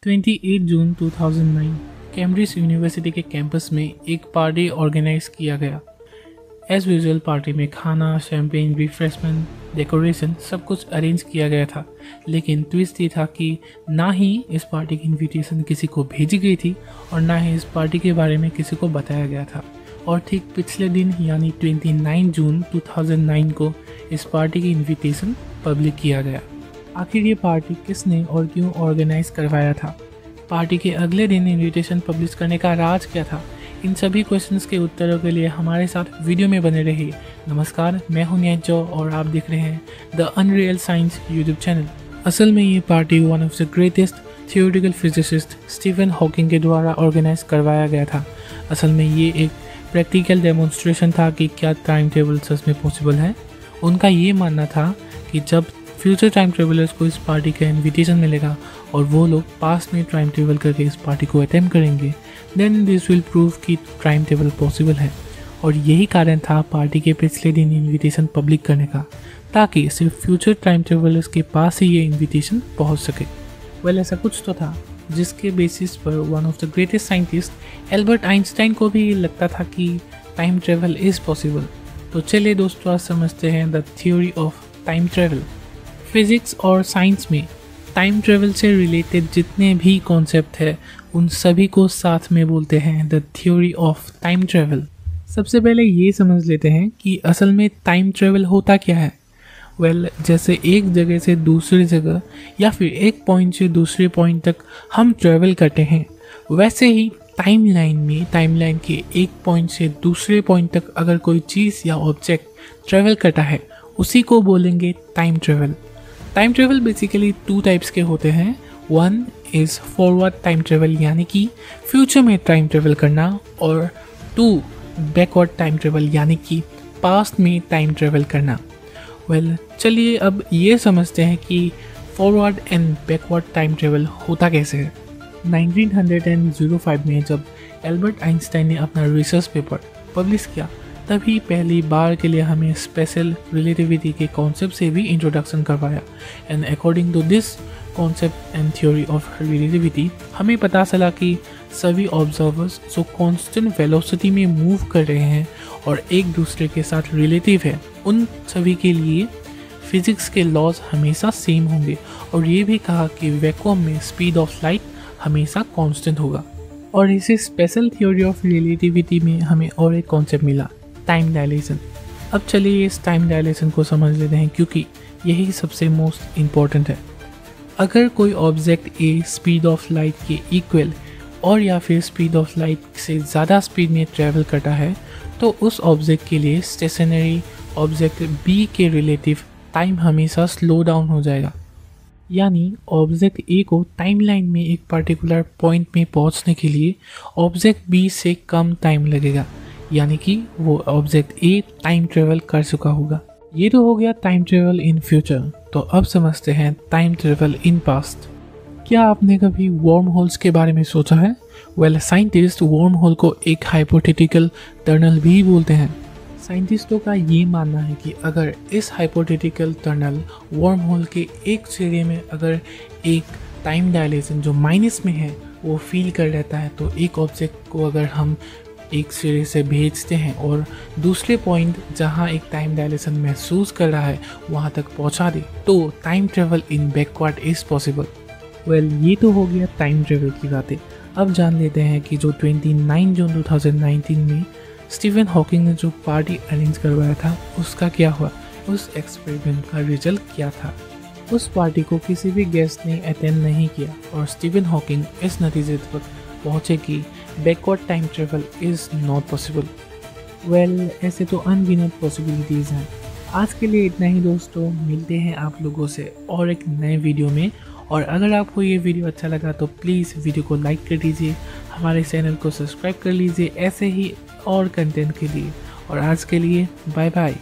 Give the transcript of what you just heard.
28 जून 2009 Cambridge university के campus में एक पार्टी ऑर्गेनाइज किया गया। एज यूजुअल पार्टी में खाना, शैम्पेन, रिफ्रेशमेंट, डेकोरेशन सब कुछ अरेंज किया गया था। लेकिन ट्विस्ट ये था कि ना ही इस पार्टी की इनविटेशन किसी को भेजी गई थी और ना ही इस पार्टी के बारे में किसी को बताया गया था। और ठीक पिछले दिन यानी 29 जून 2009 को इस पार्टी की इनविटेशन पब्लिक किया गया। आखिर ये पार्टी किसने और क्यों ऑर्गेनाइज करवाया था? पार्टी के अगले दिन इनविटेशन पब्लिश करने का राज क्या था? इन सभी क्वेश्चंस के उत्तरों के लिए हमारे साथ वीडियो में बने रहिए। नमस्कार, मैं हूं न्याजो और आप देख रहे हैं the unreal science YouTube channel. असल में ये party one of the greatest theoretical physicist Stephen Hawking के द्वारा ऑर्गेनाइज करवाया गया था। असल में ये एक प्रैक्टिकल डेमोन्स्ट्रेशन था कि क्या टाइम ट्रेवल सच में पॉसिबल है। उनका ये मानना था कि जब फ्यूचर टाइम ट्रेवलर्स को इस पार्टी का इनविटेशन मिलेगा और वो लोग पास्ट में टाइम ट्रेवल करके इस पार्टी को अटेम्प्ट करेंगे, देन दिस विल प्रूव कि टाइम ट्रेवल पॉसिबल है। और यही कारण था पार्टी के पिछले दिन इनविटेशन पब्लिक करने का, ताकि सिर्फ फ्यूचर टाइम ट्रेवलर्स के पास ही ये इनविटेशन पहुंच सके। वेल, ऐसा कुछ तो था जिसके बेसिस पर one of the greatest scientist Albert Einstein को भी लगता था कि टाइम ट्रेवल इज़ पॉसिबल। तो चलिए दोस्तों, आज समझते हैं the theory of time travel. Physics और साइंस में टाइम ट्रेवल से रिलेटेड जितने भी कॉन्सेप्ट है उन सभी को साथ में बोलते हैं the theory of time travel. सबसे पहले ये समझ लेते हैं कि असल में टाइम ट्रेवल होता क्या है। वेल, जैसे एक जगह से दूसरी जगह या फिर एक पॉइंट से दूसरे पॉइंट तक हम ट्रेवल करते हैं, वैसे ही टाइमलाइन के एक पॉइंट से दूसरे पॉइंट तक अगर कोई चीज़ या ऑब्जेक्ट ट्रेवल करता है उसी को बोलेंगे time travel. Time travel basically 2 types के होते हैं। One is forward time travel यानी कि फ्यूचर में टाइम ट्रेवल करना, और 2 बैकवर्ड टाइम ट्रेवल यानी कि पास्ट में टाइम ट्रेवल करना। वेल, चलिए अब ये समझते हैं कि forward and backward time travel होता कैसे है। 1905 में जब एल्बर्ट आइंस्टाइन ने अपना रिसर्च पेपर पब्लिश किया, तभी पहली बार के लिए हमें स्पेशल रिलेटिविटी के कॉन्सेप्ट से भी इंट्रोडक्शन करवाया। And according to this concept and theory of relativity हमें पता चला कि सभी ऑब्जर्वर्स जो कांस्टेंट वेलोसिटी में मूव कर रहे हैं और एक दूसरे के साथ रिलेटिव है, उन सभी के लिए फिजिक्स के लॉज हमेशा सेम होंगे। और ये भी कहा कि वैक्यूम में स्पीड ऑफ लाइट हमेशा कांस्टेंट होगा। और इसी स्पेशल थ्योरी ऑफ रिलेटिविटी में हमें और एक कॉन्सेप्ट मिला, टाइम डायलेशन। अब चलिए इस टाइम डायलेशन को समझ लेते हैं, क्योंकि यही सबसे मोस्ट इम्पॉर्टेंट है। अगर कोई object A speed of light के इक्वल और या फिर स्पीड ऑफ लाइट से ज़्यादा स्पीड में ट्रैवल करता है, तो उस ऑब्जेक्ट के लिए स्टेशनरी ऑब्जेक्ट बी के रिलेटिव टाइम हमेशा स्लो डाउन हो जाएगा। यानी ऑब्जेक्ट ए को टाइमलाइन में एक पर्टिकुलर पॉइंट में पहुंचने के लिए ऑब्जेक्ट बी से कम टाइम लगेगा, यानी कि वो ऑब्जेक्ट ए टाइम ट्रेवल कर चुका होगा। ये तो हो गया टाइम ट्रेवल इन फ्यूचर। तो अब समझते हैं टाइम ट्रेवल इन पास्ट। क्या आपने कभी वर्म होल्स के बारे में सोचा है? वेल, साइंटिस्ट वर्म होल को एक हाइपोथेटिकल टनल भी बोलते हैं। साइंटिस्टों का ये मानना है कि अगर इस हाइपोथेटिकल टनल वर्म होल के एक सिरे में अगर एक टाइम डायलेशन जो माइनस में है वो फील कर रहता है, तो एक ऑब्जेक्ट को अगर हम एक सिरे से भेजते हैं और दूसरे पॉइंट जहां एक टाइम डायलेशन महसूस कर रहा है वहां तक पहुंचा दे, तो time travel in backward is possible. Well, ये तो हो गया टाइम ट्रेवल की बातें। अब जान लेते हैं कि जो 29 जून 2019 में स्टीफन हॉकिंग ने जो पार्टी अरेंज करवाया था उसका क्या हुआ, उस एक्सपेरिमेंट का रिजल्ट क्या था। उस पार्टी को किसी भी गेस्ट ने अटेंड नहीं किया और स्टीफन हॉकिंग इस नतीजे पर पहुंचे कि backward time travel is not possible. Well, ऐसे तो अनगिनत पॉसिबिलिटीज़ हैं। आज के लिए इतना ही दोस्तों, मिलते हैं आप लोगों से और एक नए वीडियो में। और अगर आपको ये वीडियो अच्छा लगा तो प्लीज़ वीडियो को लाइक कर दीजिए, हमारे चैनल को सब्सक्राइब कर लीजिए ऐसे ही और कंटेंट के लिए। और आज के लिए बाय बाय।